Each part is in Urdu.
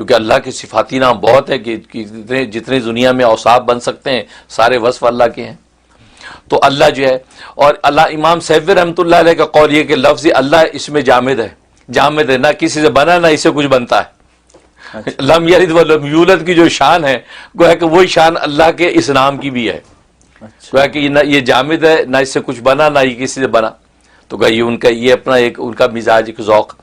کیونکہ اللہ کے صفاتی نام بہت ہے کہ جتنے دنیا میں اوصاف بن سکتے ہیں سارے وصف اللہ کے ہیں. تو اللہ جو ہے، اور اللہ امام سیفی رحمۃ اللہ علیہ کا قول یہ کہ لفظ اللہ اس میں جامد ہے، جامد ہے، نہ کسی سے بنا نہ اس سے کچھ بنتا ہے. لم یلد ولم یولد کی جو شان ہے گویا کہ وہی شان اللہ کے اس نام کی بھی ہے. گویا کہ نہ یہ جامد ہے، نہ اس سے کچھ بنا، نہ یہ کسی سے بنا. تو گویا یہ ان کا یہ اپنا ایک ان کا مزاج، ایک ذوق.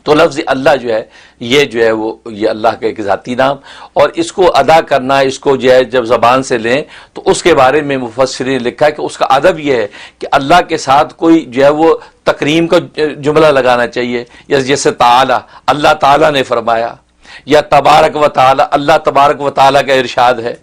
تو لفظ اللہ جو ہے یہ جو ہے وہ یہ اللہ کا ایک ذاتی نام، اور اس کو ادا کرنا، اس کو جو ہے جب زبان سے لیں تو اس کے بارے میں مفسرین نے لکھا ہے کہ اس کا ادب یہ ہے کہ اللہ کے ساتھ کوئی جو ہے وہ تکریم کا جملہ لگانا چاہیے، یا جیسے تعالی، اللہ تعالیٰ نے فرمایا، یا تبارک و تعالی، اللہ تبارک و تعالی کا ارشاد ہے،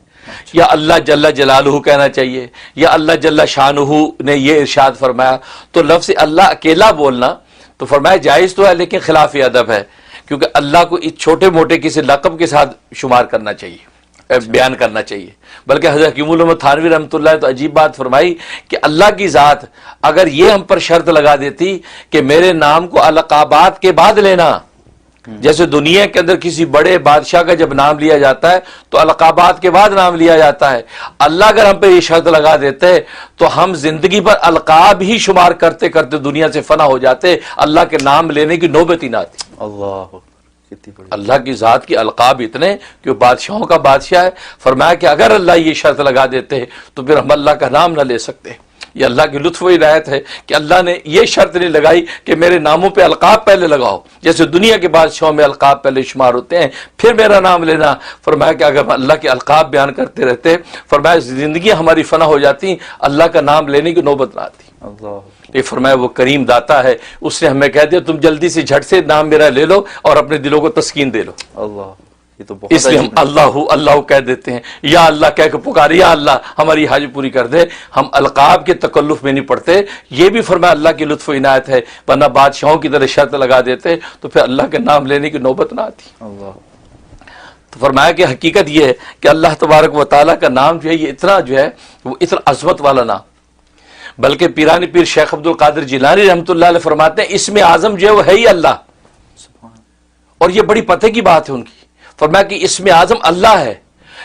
یا اللہ جل جلالہ کہنا چاہیے، یا اللہ جل شانہ نے یہ ارشاد فرمایا. تو لفظ اللہ اکیلا بولنا تو فرمایا جائز تو ہے لیکن خلاف ادب ہے، کیونکہ اللہ کو اس چھوٹے موٹے کسی لقب کے ساتھ شمار کرنا چاہیے، بیان کرنا چاہیے. بلکہ حضرت حکیم الامہ تھانوی رحمۃ اللہ نے تو عجیب بات فرمائی کہ اللہ کی ذات اگر یہ ہم پر شرط لگا دیتی کہ میرے نام کو القابات کے بعد لینا، جیسے دنیا کے اندر کسی بڑے بادشاہ کا جب نام لیا جاتا ہے تو القابات کے بعد نام لیا جاتا ہے، اللہ اگر ہم پہ یہ شرط لگا دیتے تو ہم زندگی پر القاب ہی شمار کرتے کرتے دنیا سے فنا ہو جاتے، اللہ کے نام لینے کی نوبت ہی نہ آتی. اللہ کی ذات کی القاب اتنے کہ وہ بادشاہوں کا بادشاہ ہے. فرمایا کہ اگر اللہ یہ شرط لگا دیتے تو پھر ہم اللہ کا نام نہ لے سکتے. یہ اللہ کی لطف و عنایت ہے کہ اللہ نے یہ شرط نہیں لگائی کہ میرے ناموں پہ القاب پہلے لگاؤ، جیسے دنیا کے بادشاہوں میں القاب پہلے شمار ہوتے ہیں پھر میرا نام لینا. فرمایا کہ اگر اللہ کے القاب بیان کرتے رہتے فرمایا زندگی ہماری فنا ہو جاتی، اللہ کا نام لینے کی نوبت نہ آتی. یہ فرمایا وہ کریم داتا ہے، اس نے ہمیں کہہ دیا تم جلدی سے جھٹ سے نام میرا لے لو اور اپنے دلوں کو تسکین دے لو. اس لیے ہم اللہ اللہ کہہ دیتے ہیں، یا اللہ کہہ کے پکارے، یا اللہ ہماری حاجت پوری کر دے. ہم القاب کے تکلف میں نہیں پڑتے. یہ بھی فرمایا اللہ کی لطف و عنایت ہے، ورنہ بادشاہوں کی طرح شرط لگا دیتے تو پھر اللہ کے نام لینے کی نوبت نہ آتی. تو فرمایا کہ حقیقت یہ ہے کہ اللہ تبارک و تعالیٰ کا نام جو ہے یہ اتنا جو ہے وہ اتنا عظمت والا نام. بلکہ پیرانی پیر شیخ عبد القادر جیلانی رحمۃ اللہ علیہ فرماتے ہیں اسم اعظم جو ہے وہ ہے ہی اللہ، اور یہ بڑی پتہ کی بات ہے ان کی. فرمایا کہ اسم اعظم اللہ ہے،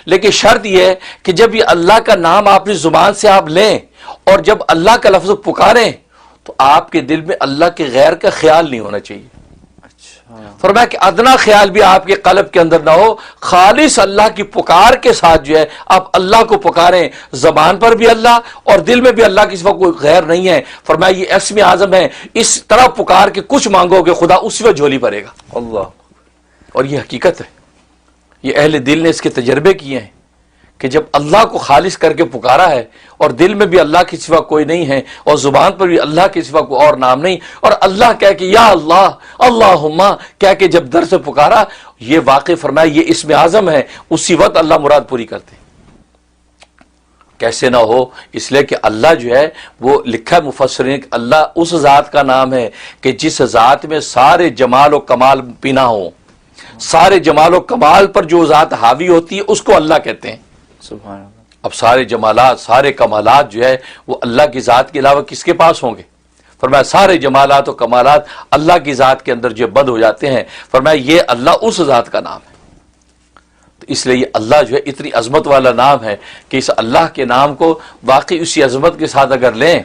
لیکن شرط یہ ہے کہ جب یہ اللہ کا نام اپنی زبان سے آپ لیں اور جب اللہ کا لفظ پکاریں تو آپ کے دل میں اللہ کے غیر کا خیال نہیں ہونا چاہیے. فرمایا کہ ادنا خیال بھی آپ کے قلب کے اندر نہ ہو، خالص اللہ کی پکار کے ساتھ جو ہے آپ اللہ کو پکاریں، زبان پر بھی اللہ اور دل میں بھی اللہ کے سوا کوئی غیر نہیں ہے. فرمایا یہ اسم اعظم ہے، اس طرح پکار کے کچھ مانگو گے خدا اسی وقت جھولی بھرے گا. اللہ، اور یہ حقیقت ہے، یہ اہل دل نے اس کے تجربے کیے ہیں کہ جب اللہ کو خالص کر کے پکارا ہے اور دل میں بھی اللہ کے سوا کوئی نہیں ہے اور زبان پر بھی اللہ کے سوا کوئی اور نام نہیں، اور اللہ کہہ کے یا اللہ اللہم کہہ کے جب در سے پکارا، یہ واقع فرمایا یہ اسم اعظم ہے، اسی وقت اللہ مراد پوری کرتے. کیسے نہ ہو، اس لیے کہ اللہ جو ہے وہ لکھا ہے مفسرین کہ اللہ اس ذات کا نام ہے کہ جس ذات میں سارے جمال و کمال پینا ہو. سارے جمال و کمال پر جو ذات حاوی ہوتی ہے اس کو اللہ کہتے ہیں. سبحان اللہ. اب سارے جمالات سارے کمالات جو ہے وہ اللہ کی ذات کے علاوہ کس کے پاس ہوں گے؟ فرمایا سارے جمالات و کمالات اللہ کی ذات کے اندر جو بند ہو جاتے ہیں. فرمایا یہ اللہ اس ذات کا نام ہے. تو اس لیے یہ اللہ جو ہے اتنی عظمت والا نام ہے کہ اس اللہ کے نام کو واقعی اسی عظمت کے ساتھ اگر لیں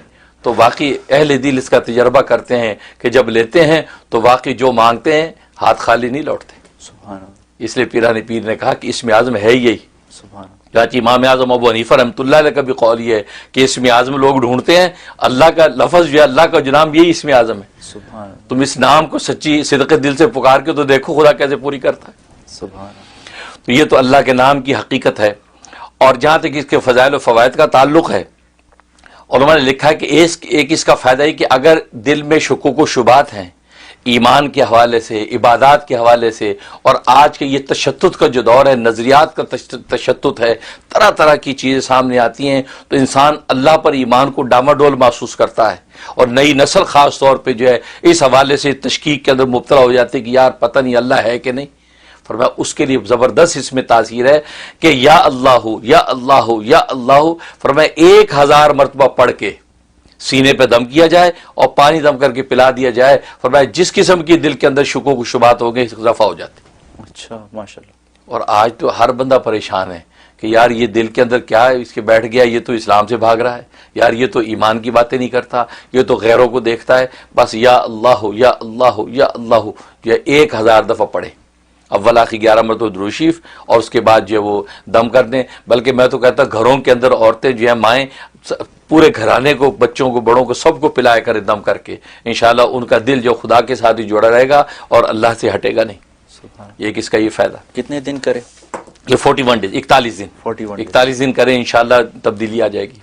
تو واقعی اہل دل اس کا تجربہ کرتے ہیں کہ جب لیتے ہیں تو واقعی جو مانگتے ہیں ہاتھ خالی نہیں لوٹتے. سبحان اللہ. اس لیے پیرانی پیر نے کہا کہ اسم اعظم ہے یہی. سبحان اللہ. امام اعظم ابو حنیفہ رحمۃ اللہ علیہ کا بھی قول یہ ہے کہ اسم اعظم لوگ ڈھونڈتے ہیں، اللہ کا لفظ جو ہے اللہ کا جو نام یہی اسم اعظم ہے. سبحان اللہ. تم اس نام کو سچی صدق دل سے پکار کے تو دیکھو خدا کیسے پوری کرتا ہے. سبحان اللہ. تو یہ تو اللہ کے نام کی حقیقت ہے. اور جہاں تک اس کے فضائل و فوائد کا تعلق ہے، علماء نے لکھا ہے کہ ایک اس کا فائدہ ہے کہ اگر دل میں شکوک و شبہات ہیں ایمان کے حوالے سے، عبادات کے حوالے سے، اور آج کے یہ تشدد کا جو دور ہے، نظریات کا تشدد ہے، طرح طرح کی چیزیں سامنے آتی ہیں، تو انسان اللہ پر ایمان کو ڈاماڈول محسوس کرتا ہے. اور نئی نسل خاص طور پہ جو ہے اس حوالے سے تشکیک کے اندر مبتلا ہو جاتی ہے کہ یار پتہ نہیں اللہ ہے کہ نہیں. فرمایا اس کے لیے زبردست اس میں تاثیر ہے کہ یا اللہ یا اللہ یا اللہ فرمایا 1000 مرتبہ پڑھ کے سینے پہ دم کیا جائے اور پانی دم کر کے پلا دیا جائے. فرمایا جس قسم کی دل کے اندر شکوک و شبہات ہو گئے رفع ہو جاتے. اچھا ماشاءاللہ. اور آج تو ہر بندہ پریشان ہے کہ یار یہ دل کے اندر کیا ہے اس کے بیٹھ گیا, یہ تو اسلام سے بھاگ رہا ہے, یار یہ تو ایمان کی باتیں نہیں کرتا, یہ تو غیروں کو دیکھتا ہے, بس یا اللہ یا اللہ یا اللہ یہ 1000 دفعہ پڑھے, اول آخر 11 مرتبہ درود شریف, اور اس کے بعد جو ہے وہ دم کر دیں. بلکہ میں تو کہتا گھروں کے اندر عورتیں جو ہیں مائیں پورے گھرانے کو, بچوں کو, بڑوں کو, سب کو پلایا کرے دم کر کے, انشاءاللہ ان کا دل جو خدا کے ساتھ ہی جڑا رہے گا اور اللہ سے ہٹے گا نہیں. یہ کس کا یہ فائدہ. کتنے دن کرے یہ 41 ڈیز, 41 دن, 41 دن کریں, انشاءاللہ تبدیلی آ جائے گی.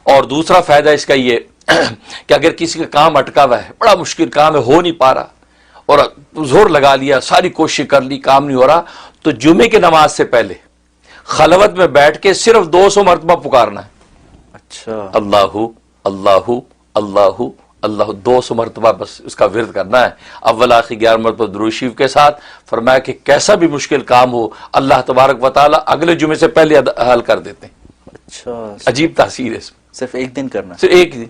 اور دوسرا فائدہ اس کا یہ کہ اگر کسی کا کام اٹکا ہوا ہے, بڑا مشکل کام ہے, ہو نہیں پا رہا, اور زور لگا لیا, ساری کوشش کر لی, کام نہیں ہو رہا, تو جمعے کی نماز سے پہلے خلوت میں بیٹھ کے صرف 200 مرتبہ پکارنا ہے. اچھا. اللہ اللہ اللہ اللہ 200 مرتبہ بس اس کا ورد کرنا ہے, اول آخر 11 مرتبہ درود شریف کے ساتھ. فرمایا کہ کیسا بھی مشکل کام ہو اللہ تبارک و تعالی اگلے جمعے سے پہلے حل کر دیتے ہیں. اچھا. عجیب تاثیر ہے اس میں. صرف ایک دن کرنا, صرف ایک دن,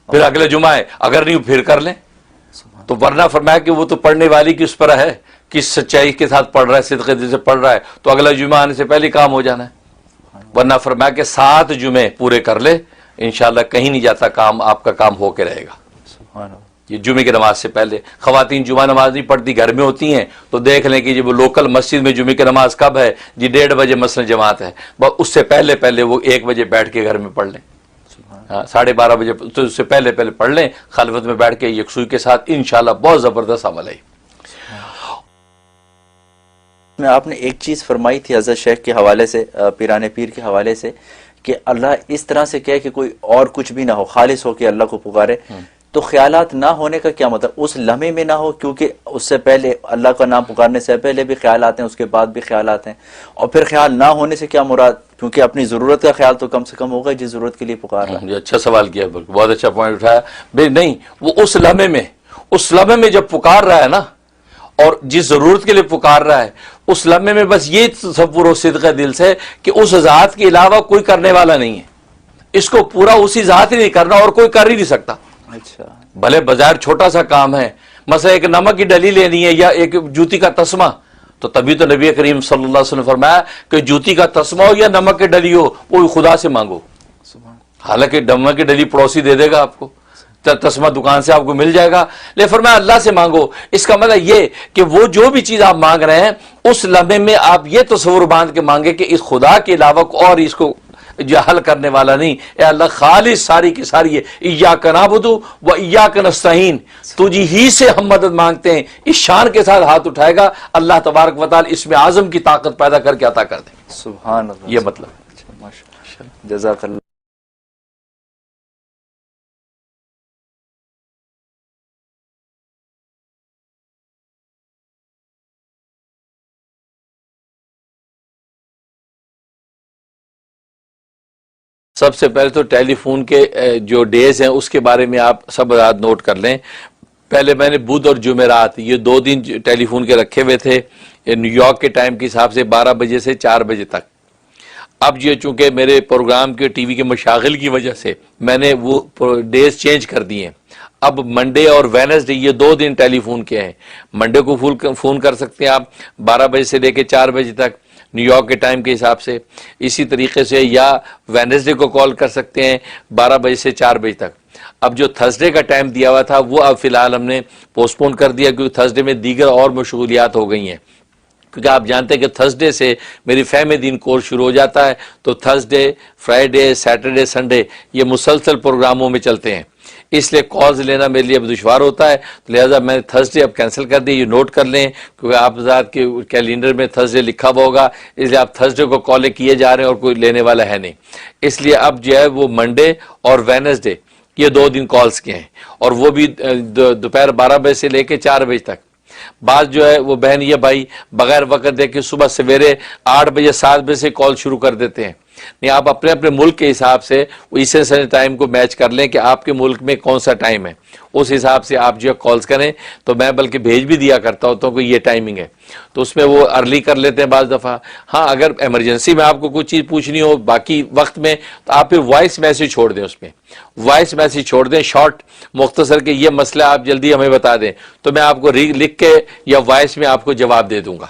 پھر اگلے جمعہ ہے, اگر نہیں پھر کر لیں. تو ورنہ فرمایا کہ وہ تو پڑھنے والی کی اس پر ہے کہ سچائی کے ساتھ پڑھ رہا ہے, صدقے دل سے پڑھ رہا ہے, تو اگلا جمعہ آنے سے پہلے کام ہو جانا ہے. ورنہ فرمایا کہ 7 جمعے پورے کر لے, انشاءاللہ کہیں نہیں جاتا کام, آپ کا کام ہو کے رہے گا. یہ جمعے کی نماز سے پہلے. خواتین جمعہ نماز نہیں پڑھتی, گھر میں ہوتی ہیں, تو دیکھ لیں کہ جب لوکل مسجد میں جمعے کی نماز کب ہے جی 1:30 بجے مثلا جماعت ہے, اس سے پہلے وہ 1 بجے بیٹھ کے گھر میں پڑھ لیں, 12:30 بجے, تو اس سے پہلے پڑھ لیں خلوت میں بیٹھ کے یکسوئی کے ساتھ, انشاءاللہ بہت زبردست عمل ہے. میں آپ نے ایک چیز فرمائی تھی حضرت شیخ کے حوالے سے, پیران پیر کے حوالے سے, کہ اللہ اس طرح سے کہے کہ کوئی اور کچھ بھی نہ ہو, خالص ہو کے اللہ کو پکارے. تو خیالات نہ ہونے کا کیا مطلب, اس لمحے میں نہ ہو, کیونکہ اس سے پہلے اللہ کا نام پکارنے سے پہلے بھی خیالات ہیں, اس کے بعد بھی خیالات ہیں, اور پھر خیال نہ ہونے سے کیا مراد, کیونکہ اپنی ضرورت کا خیال تو کم سے کم ہوگا جس ضرورت کے لیے پکار رہا ہے. اچھا سوال کیا, بہت اچھا پوائنٹ اٹھایا. بھائی نہیں, وہ اس لمحے میں جب پکار رہا ہے نا, اور جس ضرورت کے لیے پکار رہا ہے, اس لمحے میں بس یہ تصور و صدقہ دل سے کہ اس ذات کے علاوہ کوئی کرنے والا نہیں ہے, اس کو پورا اسی ذات ہی نہیں کرنا اور کوئی کر ہی نہیں سکتا. اچھا. بھلے بظاہر چھوٹا سا کام ہے, مثلا ایک نمک کی ڈلی لینی ہے یا ایک جوتی کا تسمہ, تو تبھی تو نبی کریم صلی اللہ علیہ وسلم نے فرمایا کہ جوتی کا تسمہ ہو یا نمک کی ڈلی ہو, وہ خدا سے مانگو. حالانکہ نمک کی ڈلی پڑوسی دے دے گا آپ کو, تسمہ دکان سے آپ کو مل جائے گا, لیکن فرمایا اللہ سے مانگو. اس کا مطلب یہ کہ وہ جو بھی چیز آپ مانگ رہے ہیں اس لمحے میں آپ یہ تصور باندھ کے مانگے کہ اس خدا کے علاوہ اور اس کو جو حل کرنے والا نہیں, اے اللہ خالص ساری کی ساری ہے, ایاک نعبد و ایاک نستعین, تجھی ہی سے ہم مدد مانگتے ہیں. اس شان کے ساتھ ہاتھ اٹھائے گا, اللہ تبارک و تعالی اس میں اعظم کی طاقت پیدا کر کے عطا کر دیں. سبحان اللہ. یہ مطلب. ماشاءاللہ, جزاک اللہ. سب سے پہلے تو ٹیلی فون کے جو ڈیز ہیں اس کے بارے میں آپ سب نوٹ کر لیں. پہلے میں نے بدھ اور جمعرات یہ 2 دن ٹیلی فون کے رکھے ہوئے تھے نیو یارک کے ٹائم کے حساب سے 12 بجے سے 4 بجے تک. اب یہ چونکہ میرے پروگرام کے ٹی وی کے مشاغل کی وجہ سے میں نے وہ ڈیز چینج کر دیے ہیں. اب منڈے اور وینسڈے یہ 2 دن ٹیلی فون کے ہیں. منڈے کو فون کر سکتے ہیں آپ 12 بجے سے لے کے 4 بجے تک نیو یارک کے ٹائم کے حساب سے. اسی طریقے سے یا وینسڈے کو کال کر سکتے ہیں 12 بجے سے 4 بجے تک. اب جو تھرسڈے کا ٹائم دیا ہوا تھا وہ اب فی الحال ہم نے پوسٹ پون کر دیا, کیونکہ تھرسڈے میں دیگر اور مشغولیات ہو گئی ہیں. کیونکہ آپ جانتے ہیں کہ تھرسڈے سے میری فہم دین کورس شروع ہو جاتا ہے, تو تھرسڈے, فرائیڈے, سیٹرڈے, سنڈے یہ مسلسل پروگراموں میں چلتے ہیں, اس لیے کالز لینا میرے لیے اب دشوار ہوتا ہے. لہٰذا میں نے تھرسڈے اب کینسل کر دی. یہ نوٹ کر لیں کیونکہ آپ ذات کے کیلنڈر میں تھرسڈے لکھا ہوا ہوگا, اس لیے آپ تھرسڈے کو کالیں کیے جا رہے ہیں اور کوئی لینے والا ہے نہیں. اس لیے اب جو ہے وہ منڈے اور وینسڈے یہ 2 دن کالز کے ہیں, اور وہ بھی دوپہر 12 بجے سے لے کے 4 بجے تک. بعض جو ہے وہ بہن یا بھائی بغیر وقت دے کے صبح سویرے 8 بجے 7 بجے سے کال شروع کر دیتے ہیں. نہیں, آپ اپنے اپنے ملک کے حساب سے ایسٹرن ٹائم کو میچ کر لیں کہ آپ کے ملک میں کون سا ٹائم ہے, اس حساب سے آپ جو ہے کالز کریں. تو میں بلکہ بھیج بھی دیا کرتا ہوتا ہوں کہ یہ ٹائمنگ ہے, تو اس میں وہ ارلی کر لیتے ہیں بعض دفعہ. ہاں اگر ایمرجنسی میں آپ کو کوئی چیز پوچھنی ہو باقی وقت میں, تو آپ پھر وائس میسیج چھوڑ دیں, اس میں وائس میسیج چھوڑ دیں شارٹ مختصر کہ یہ مسئلہ آپ جلدی ہمیں بتا دیں, تو میں آپ کو لکھ کے یا وائس میں آپ کو جواب دے دوں گا.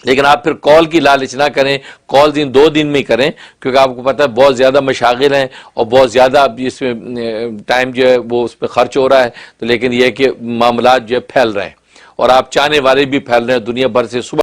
لیکن آپ پھر کال کی لالچ نہ کریں، کال 2 دن میں ہی کریں، کیونکہ آپ کو پتہ ہے بہت زیادہ مشاغل ہیں اور بہت زیادہ اس میں ٹائم جو ہے وہ اس پہ خرچ ہو رہا ہے، تو لیکن یہ ہے کہ معاملات جو ہے پھیل رہے ہیں اور آپ چاہنے والے بھی پھیل رہے ہیں دنیا بھر سے. صبح